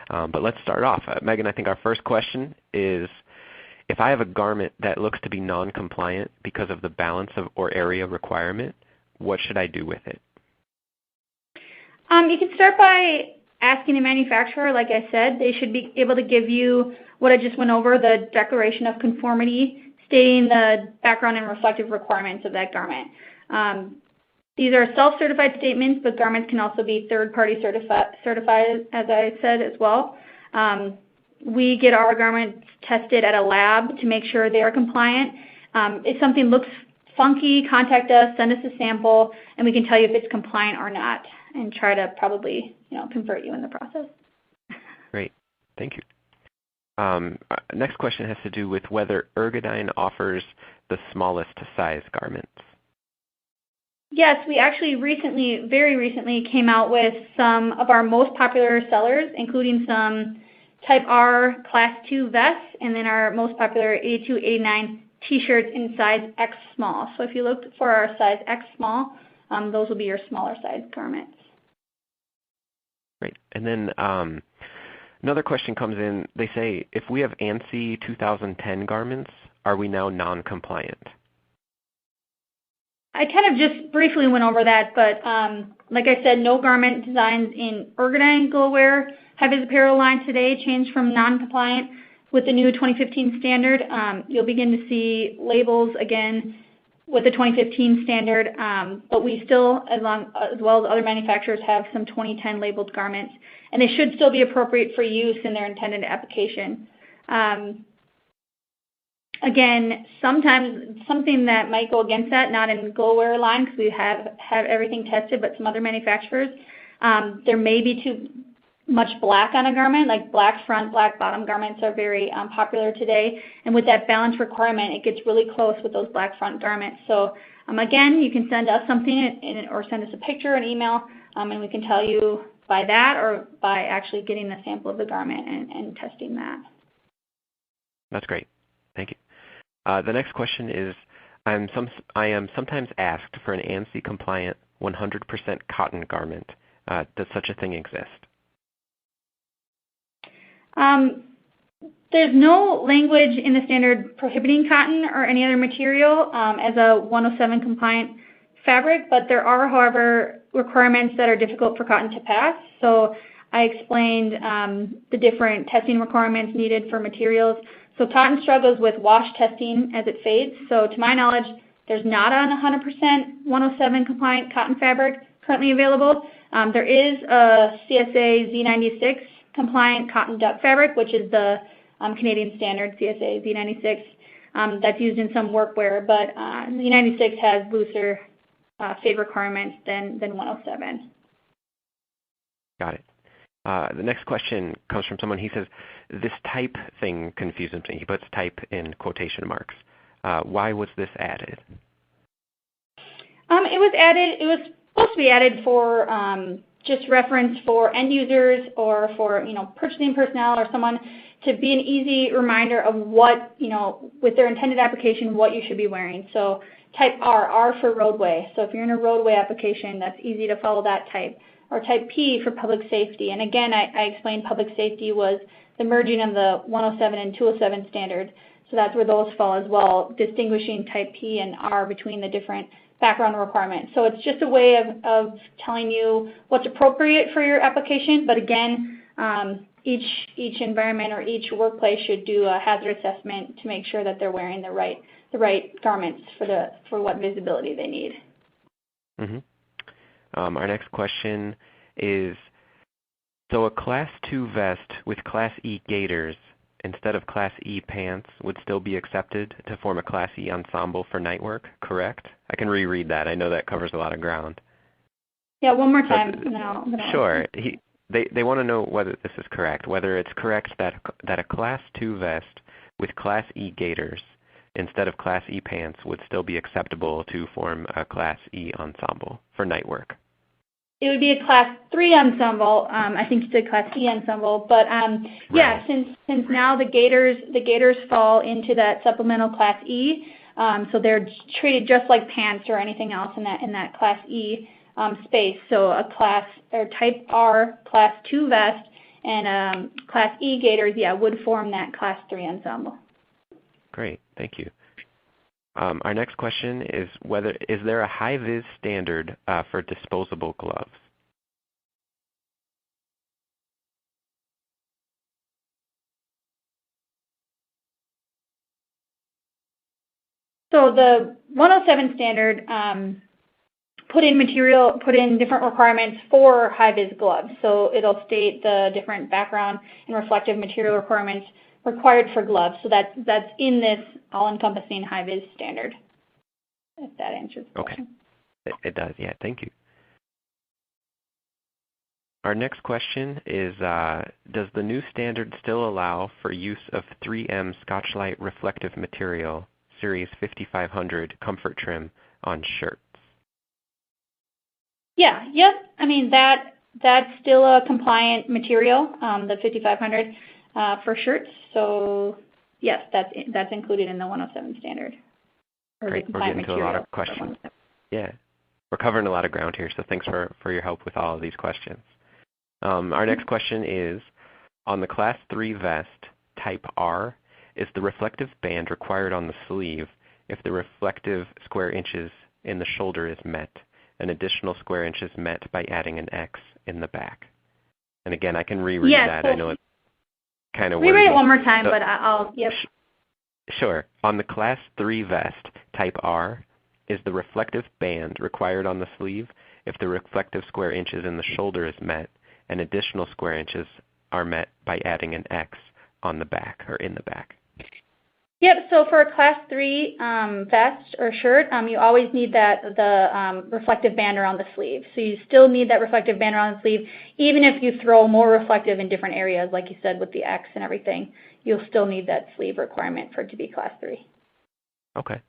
But let's start off. Megan, I think our first question is, if I have a garment that looks to be non-compliant because of the balance of or area requirement, what should I do with it? You can start by asking the manufacturer. Like I said, they should be able to give you what I just went over, the declaration of conformity, stating the background and reflective requirements of that garment. These are self-certified statements, but garments can also be third-party certified, as I said as well. We get our garments tested at a lab to make sure they are compliant. If something looks funky, contact us, send us a sample, and we can tell you if it's compliant or not, and try to probably convert you in the process. Great, thank you. Next question has to do with whether Ergodyne offers the smallest size garments. Yes, we actually very recently came out with some of our most popular sellers, including some Type R Class 2 vests, and then our most popular 82, 89 t-shirts in size X small. So if you look for our size X small, those will be your smaller size garments. Great. And then another question comes in. They say, if we have ANSI 2010 garments, are we now non-compliant? I kind of just briefly went over that, but like I said, no garment designs in Ergodyne, GloWear, Hi-Vis Apparel line today changed from non-compliant with the new 2015 standard. You'll begin to see labels again with the 2015 standard, but we still, as well as other manufacturers, have some 2010 labeled garments, and they should still be appropriate for use in their intended application. Again, sometimes something that might go against that, not in GloWear line because we have everything tested, but some other manufacturers, there may be too much black on a garment, like black front, black bottom garments are very popular today. And with that balance requirement, it gets really close with those black front garments. So again, you can send us something or send us a picture, an email, and we can tell you by that or by actually getting the sample of the garment and testing that. That's great. Thank you. The next question is, I am sometimes asked for an ANSI compliant 100% cotton garment. Does such a thing exist? There's no language in the standard prohibiting cotton or any other material as a 107 compliant fabric, but there are, however, requirements that are difficult for cotton to pass. So I explained the different testing requirements needed for materials. So cotton struggles with wash testing as it fades. So to my knowledge, there's not a 100% 107 compliant cotton fabric currently available. There is a CSA Z96 compliant cotton duck fabric, which is the Canadian standard CSA Z96 that's used in some workwear, but Z96 has looser fade requirements than 107. Got it. The next question comes from someone. He says, this type thing confuses me. He puts type in quotation marks. Why was this added? It was supposed to be added for just reference for end users or for purchasing personnel or someone to be an easy reminder of what, with their intended application, what you should be wearing. So type R for roadway. So if you're in a roadway application, that's easy to follow that type. Or type P for public safety. And again, I explained public safety was the merging of the 107 and 207 standard. So that's where those fall as well, distinguishing type P and R between the different background requirements. So it's just a way of telling you what's appropriate for your application. But again, each environment or each workplace should do a hazard assessment to make sure that they're wearing the right garments for what visibility they need. Mm-hmm. Our next question is, So a Class 2 vest with Class E gaiters instead of Class E pants would still be accepted to form a Class E ensemble for night work, correct? I can reread that. I know that covers a lot of ground. Yeah, one more time. And then I'll Sure. They want to know whether this is correct, whether it's correct that a Class 2 vest with Class E gaiters instead of Class E pants would still be acceptable to form a Class E ensemble for night work. It would be a Class 3 ensemble. I think you said Class E ensemble, but yeah, Right. since now the gaiters fall into that supplemental Class E, so they're treated just like pants or anything else in that Class E space. So a Class or Type R Class 2 vest and Class E gaiters, yeah, would form that Class 3 ensemble. Great. Thank you. Our next question is is there a high-vis standard for disposable gloves? So the 107 standard put in different requirements for high-vis gloves. So it'll state the different background and reflective material requirements required for gloves. So that's in this all-encompassing high-vis standard, if that answers the question. Okay. It does, yeah. Thank you. Our next question is, does the new standard still allow for use of 3M Scotchlite reflective material, Series 5500 comfort trim on shirts? Yeah, yep. I mean, that's still a compliant material, the 5500 for shirts. So yes, that's included in the 107 standard. Great. We're getting to a lot of questions. Yeah. We're covering a lot of ground here, so thanks for your help with all of these questions. Our next question is, on the Class 3 vest, Type R, is the reflective band required on the sleeve if the reflective square inches in the shoulder is met, an additional square inches met by adding an X in the back? And again, I can reread that. I know it's kind of wordy. Reread it one more time, but I'll, yep. Sure. On the Class 3 vest, Type R, is the reflective band required on the sleeve if the reflective square inches in the shoulder is met, and additional square inches are met by adding an X on the back or in the back? Yep, so for a Class 3 vest or shirt, you always need the reflective band around the sleeve. So you still need that reflective band around the sleeve, even if you throw more reflective in different areas, like you said with the X and everything, you'll still need that sleeve requirement for it to be Class 3. Okay.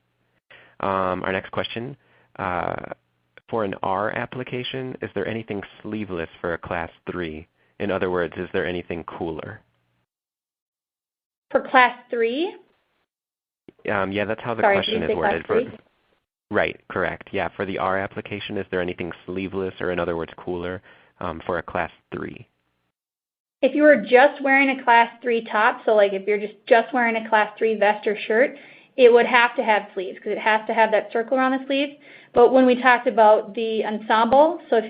Our next question, for an R application, is there anything sleeveless for a Class 3? In other words, is there anything cooler? For Class 3? Yeah, that's how the Sorry, question did you is say worded. Class 3? Right, correct. Yeah, for the R application, is there anything sleeveless, or in other words, cooler, for a Class 3? If you were just wearing a Class 3 top, so like if you're just wearing a Class 3 vest or shirt, it would have to have sleeves because it has to have that circle around the sleeve. But when we talked about the ensemble, so if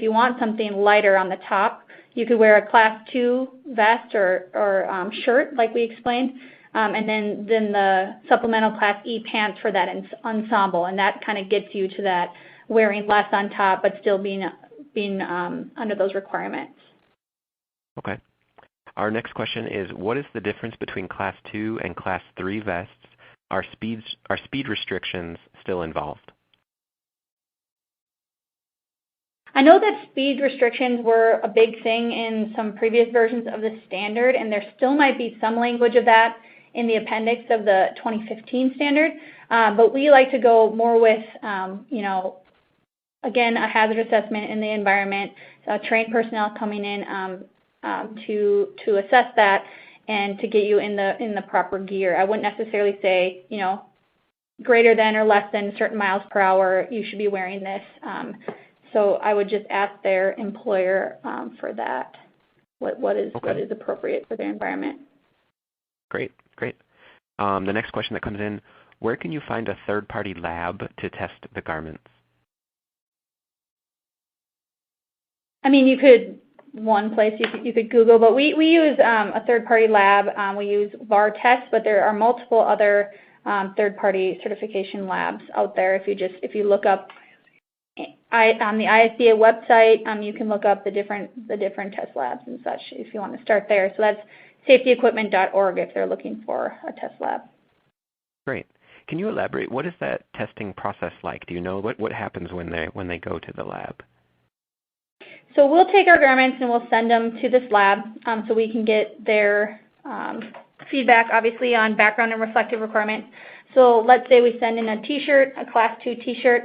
you want something lighter on the top, you could wear a Class 2 vest or shirt, like we explained, and then the supplemental Class E pants for that ensemble, and that kind of gets you to that wearing less on top but still being under those requirements. Okay. Our next question is, what is the difference between Class 2 and Class 3 vests? Are speed restrictions still involved? I know that speed restrictions were a big thing in some previous versions of the standard, and there still might be some language of that in the appendix of the 2015 standard, but we like to go more with, again, a hazard assessment in the environment, trained personnel coming in to assess that and to get you in the proper gear. I wouldn't necessarily say, greater than or less than certain miles per hour, you should be wearing this. So I would just ask their employer for that, what is appropriate for their environment. Great. The next question that comes in, where can you find a third-party lab to test the garments? I mean, one place you could Google, but we use a third-party lab. We use VAR tests, but there are multiple other third-party certification labs out there. If you look up on the ISEA website, you can look up the different test labs and such if you want to start there. So that's safetyequipment.org if they're looking for a test lab. Great. Can you elaborate? What is that testing process like? Do you know what happens when they go to the lab? So we'll take our garments and we'll send them to this lab so we can get their feedback, obviously, on background and reflective requirements. So let's say we send in a T-shirt, a Class 2 T-shirt,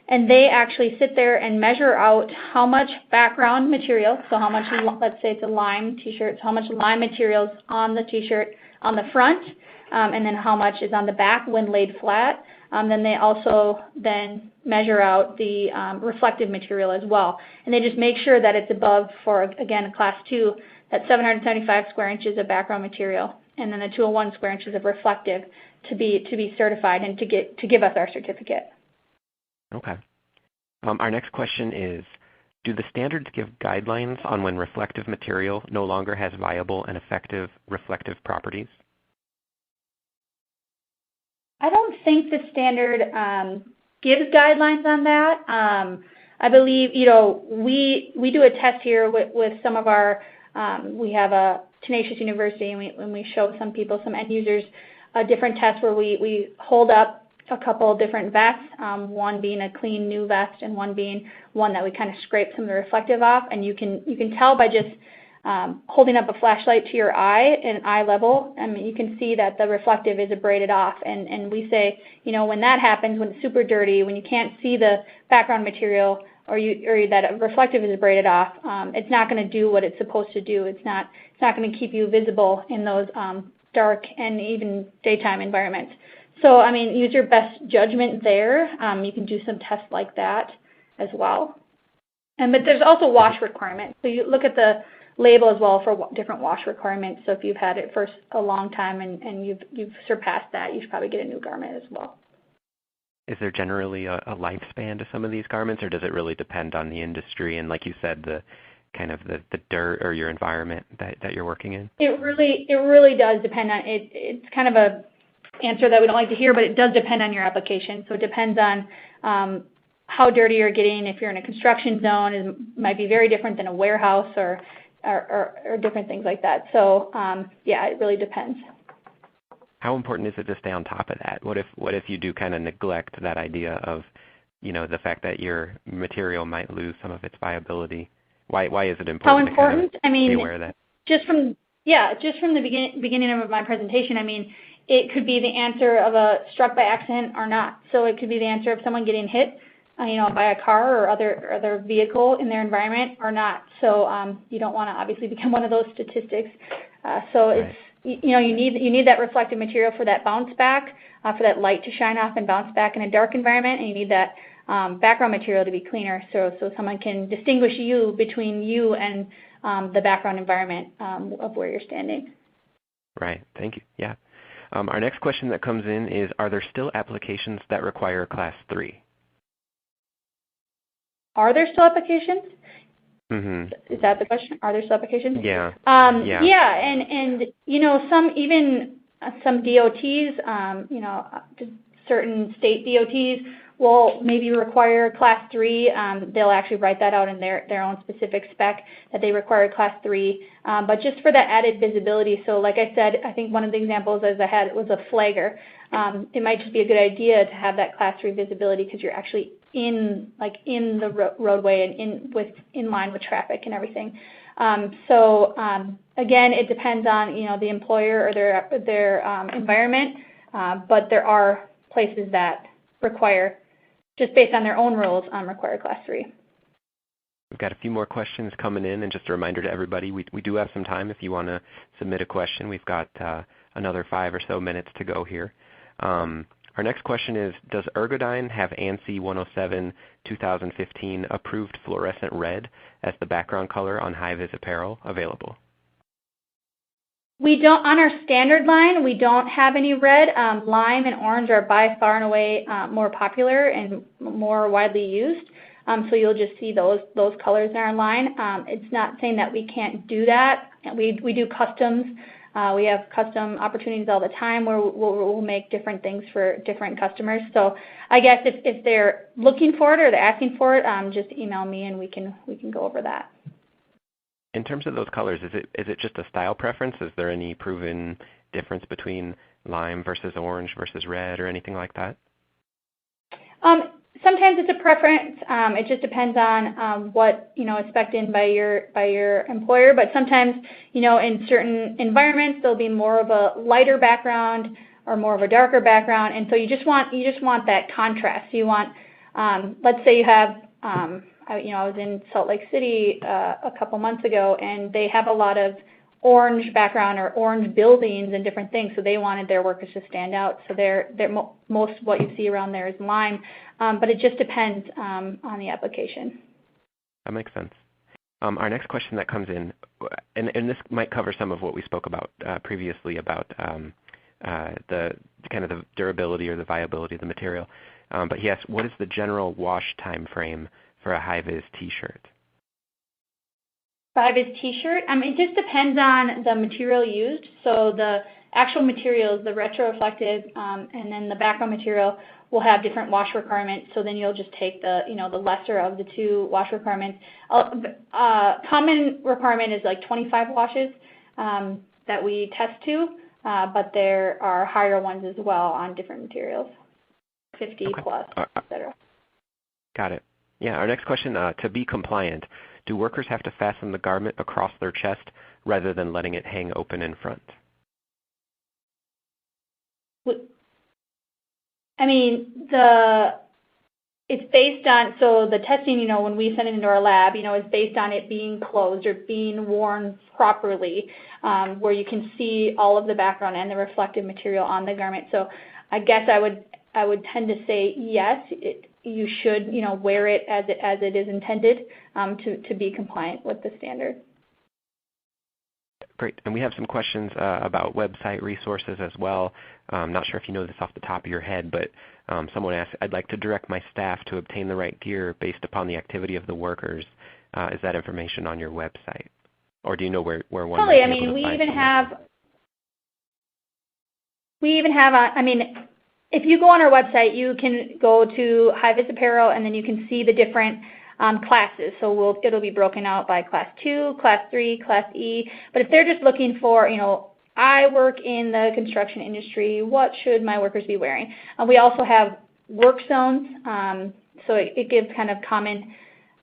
and they actually sit there and measure out how much background material, so how much, let's say it's a lime T-shirt, so how much lime material is on the T-shirt on the front, and then how much is on the back when laid flat. Then they also then measure out the reflective material as well. And they just make sure that it's above, for, again, a Class 2, that's 775 square inches of background material, and then the 201 square inches of reflective to be certified and to give us our certificate. Okay. Our next question is, do the standards give guidelines on when reflective material no longer has viable and effective reflective properties? I don't think the standard gives guidelines on that. I believe, we do a test here with some of our, we have a Tenacious University, and we show some people, some end users, a different test where we hold up a couple of different vests, one being a clean new vest and one being one that we kind of scrape some of the reflective off, and you can tell by just holding up a flashlight to your eye in eye level. I mean, you can see that the reflective is abraded off, and we say, when that happens, when it's super dirty, when you can't see the background material, or that reflective is abraded off, it's not going to do what it's supposed to do. It's not going to keep you visible in those dark and even daytime environments. So, I mean, use your best judgment there. You can do some tests like that as well. But there's also wash requirements. So you look at the label as well for different wash requirements. So if you've had it for a long time and you've surpassed that, you should probably get a new garment as well. Is there generally a lifespan to some of these garments, or does it really depend on the industry and, like you said, the kind of the dirt or your environment that you're working in? It really does depend on it. It's kind of a answer that we don't like to hear, but it does depend on your application. So it depends on how dirty you're getting. If you're in a construction zone, it might be very different than a warehouse or different things like that. So yeah, it really depends. How important is it to stay on top of that? What if you do kind of neglect that idea of, the fact that your material might lose some of its viability? Why is it important? How important? To kind of be aware of that? Just from the beginning of my presentation, I mean, it could be the answer of a struck by accident or not. So it could be the answer of someone getting hit, by a car or other vehicle in their environment or not. So you don't want to obviously become one of those statistics. So it's you need that reflective material for that bounce back, for that light to shine off and bounce back in a dark environment, and you need that background material to be cleaner, so someone can distinguish you between you and the background environment of where you're standing. Right. Thank you. Yeah. Our next question that comes in is, are there still applications that require Class 3? Are there still applications? Mm-hmm. Is that the question? Are there still applications? Yeah. Yeah, and some DOTs, certain state DOTs will maybe require Class 3. They'll actually write that out in their own specific spec that they require Class 3. But just for that added visibility, so like I said, I think one of the examples as I had was a flagger. It might just be a good idea to have that Class 3 visibility because you're actually in the roadway and in line with traffic and everything. Again, it depends on the employer or their environment, but there are places that require, just based on their own rules, require Class 3. We've got a few more questions coming in, and just a reminder to everybody, we do have some time if you want to submit a question. We've got another 5 or so minutes to go here. Our next question is, does Ergodyne have ANSI 107-2015 approved fluorescent red as the background color on Hi-Vis Apparel available? We don't, on our standard line, we don't have any red. Lime and orange are by far and away more popular and more widely used. So you'll just see those colors in our line. It's not saying that we can't do that. We do customs We have custom opportunities all the time where we'll make different things for different customers. So I guess if they're looking for it or they're asking for it, just email me and we can go over that. In terms of those colors, is it just a style preference? Is there any proven difference between lime versus orange versus red or anything like that? Sometimes it's a preference. It just depends on what is spec'd in by your employer. But sometimes, in certain environments, there'll be more of a lighter background or more of a darker background, and so you just want that contrast. You want, let's say you have, I was in Salt Lake City a couple months ago, and they have a lot of orange background or orange buildings and different things, so they wanted their workers to stand out. So most of what you see around there is lime, but it just depends on the application. That makes sense. Our next question that comes in, and this might cover some of what we spoke about previously about the kind of the durability or the viability of the material, but he asks, what is the general wash time frame for a high-vis t-shirt? Hi-vis t-shirt? It just depends on the material used. So the actual materials, the retroreflective, and then the background material will have different wash requirements. So then you'll just take the lesser of the two wash requirements. Common requirement is like 25 washes that we test to, but there are higher ones as well on different materials, 50 plus, etc. Got it. Yeah. Our next question: to be compliant, do workers have to fasten the garment across their chest rather than letting it hang open in front? It's based on, so the testing, when we send it into our lab, is based on it being closed or being worn properly, where you can see all of the background and the reflective material on the garment. So I guess I would tend to say yes, you should, wear it as it is intended to be compliant with the standard. Great. And we have some questions about website resources as well. I'm not sure if you know this off the top of your head, but someone asked, I'd like to direct my staff to obtain the right gear based upon the activity of the workers. Is that information on your website? Or do you know where one Totally. might be able to we find even have, if you go on our website, you can go to Hi-Vis Apparel, and then you can see the different classes. So it'll be broken out by Class 2, Class 3, Class E. But if they're just looking for, I work in the construction industry, what should my workers be wearing? We also have work zones, so it gives kind of common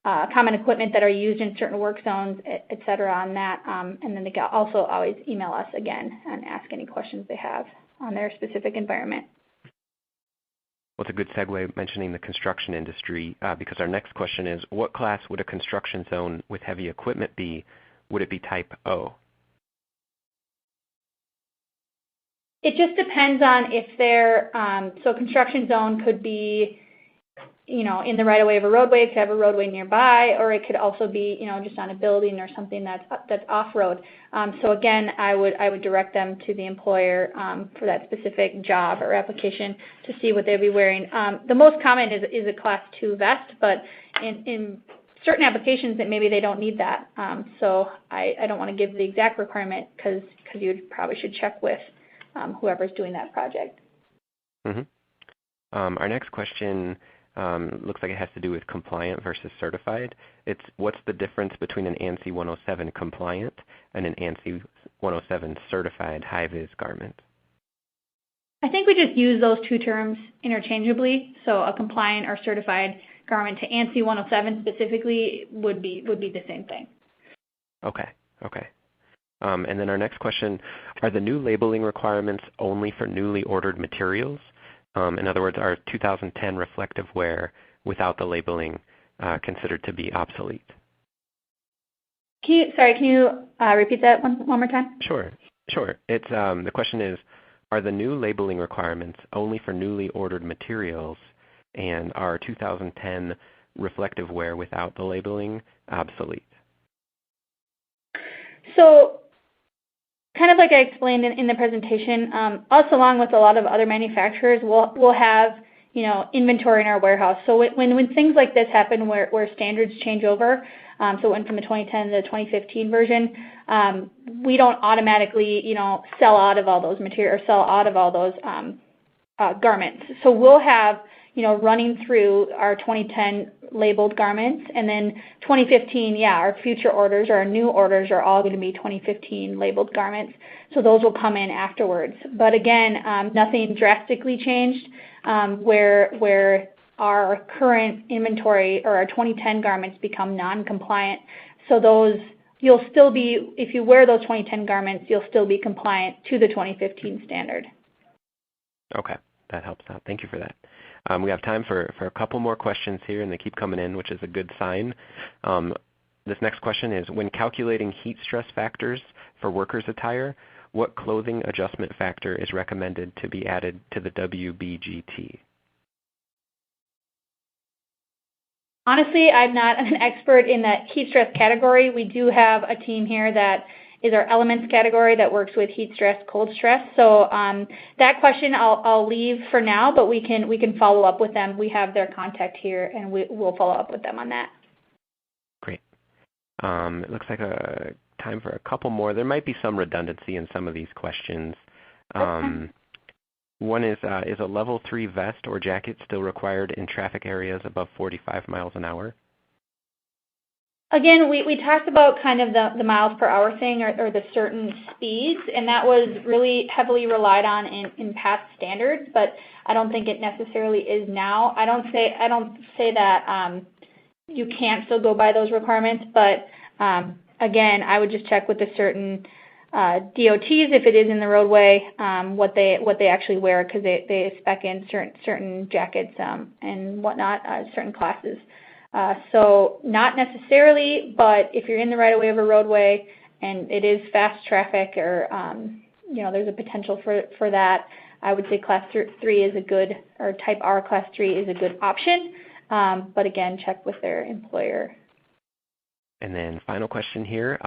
equipment that are used in certain work zones, et cetera, on that. And then they can also always email us again and ask any questions they have on their specific environment. Well, it's a good segue mentioning the construction industry because our next question is, what class would a construction zone with heavy equipment be? Would it be type O? It just depends on if they're, so construction zone could be, in the right of way of a roadway, it could have a roadway nearby, or it could also be, just on a building or something that's off-road. So again, I would direct them to the employer for that specific job or application to see what they'd be wearing. The most common is a Class 2 vest, but in certain applications that maybe they don't need that. So I don't want to give the exact requirement because you probably should check with whoever's doing that project. Mm-hmm. Our next question looks like it has to do with compliant versus certified. It's what's the difference between an ANSI 107 compliant and an ANSI 107 certified high-vis garment? I think we just use those two terms interchangeably. So a compliant or certified garment to ANSI 107 specifically would be the same thing. Okay. And then our next question, are the new labeling requirements only for newly ordered materials? In other words, are 2010 reflective wear without the labeling considered to be obsolete? Can you repeat that one more time? Sure. It's the question is, are the new labeling requirements only for newly ordered materials, and are 2010 reflective wear without the labeling obsolete? So, kind of like I explained in the presentation, us along with a lot of other manufacturers will have inventory in our warehouse. So when things like this happen where standards change over, so it went from the 2010 to the 2015 version, we don't automatically, sell out of all those materials or sell out of all those garments. So we'll have, running through our 2010 labeled garments, and then 2015, our future orders or our new orders are all going to be 2015 labeled garments. So those will come in afterwards. But again, nothing drastically changed where our current inventory or our 2010 garments become non-compliant. So those, you'll still be, if you wear those 2010 garments, you'll still be compliant to the 2015 standard. Okay, that helps out. Thank you for that. We have time for a couple more questions here, and they keep coming in, which is a good sign. This next question is, when calculating heat stress factors for workers' attire, what clothing adjustment factor is recommended to be added to the WBGT? Honestly, I'm not an expert in that heat stress category. We do have a team here that is our elements category that works with heat stress, cold stress. So that question I'll leave for now, but we can follow up with them. We have their contact here, and we'll follow up with them on that. Great. It looks like time for a couple more. There might be some redundancy in some of these questions. One is a level 3 vest or jacket still required in traffic areas above 45 miles an hour? Again, we talked about kind of the miles per hour thing or the certain speeds, and that was really heavily relied on in past standards, but I don't think it necessarily is now. I don't say that you can't still go by those requirements, but again, I would just check with the certain DOTs if it is in the roadway, what they actually wear, because they spec in certain jackets and whatnot, certain classes. So not necessarily, but if you're in the right of way of a roadway and it is fast traffic or there's a potential for that, I would say Class 3 is a good, or Type R Class 3 is a good option. But again, check with their employer. And then final question here.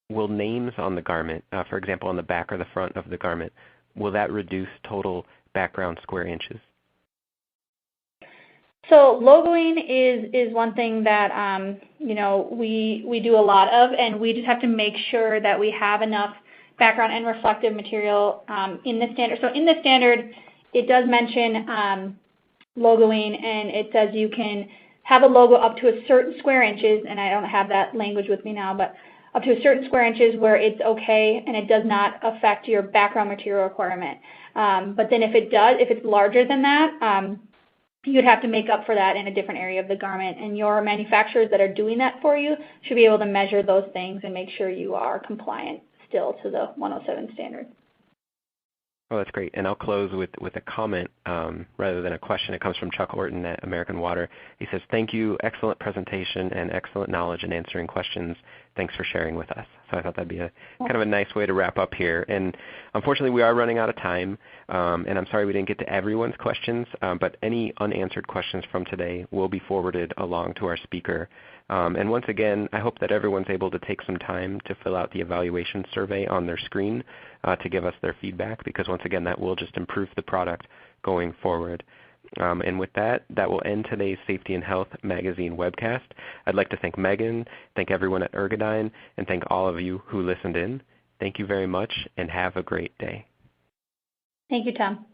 Will names on the garment, for example, on the back or the front of the garment, will that reduce total background square inches? So logoing is one thing that we do a lot of, and we just have to make sure that we have enough background and reflective material in the standard. So in the standard, it does mention logoing, and it says you can have a logo up to a certain square inches, and I don't have that language with me now, but up to a certain square inches where it's okay and it does not affect your background material requirement. But then if it's larger than that, you'd have to make up for that in a different area of the garment, and your manufacturers that are doing that for you should be able to measure those things and make sure you are compliant still to the 107 standard. Oh, that's great. And I'll close with a comment rather than a question. It comes from Chuck Orton at American Water. He says, thank you, excellent presentation and excellent knowledge in answering questions. Thanks for sharing with us. So I thought that'd be a kind of a nice way to wrap up here. And unfortunately, we are running out of time, and I'm sorry we didn't get to everyone's questions, but any unanswered questions from today will be forwarded along to our speaker. And once again, I hope that everyone's able to take some time to fill out the evaluation survey on their screen to give us their feedback, because once again, that will just improve the product going forward. And with that, that will end today's Safety and Health Magazine webcast. I'd like to thank Megan, thank everyone at Ergodyne, and thank all of you who listened in. Thank you very much, and have a great day. Thank you, Tom.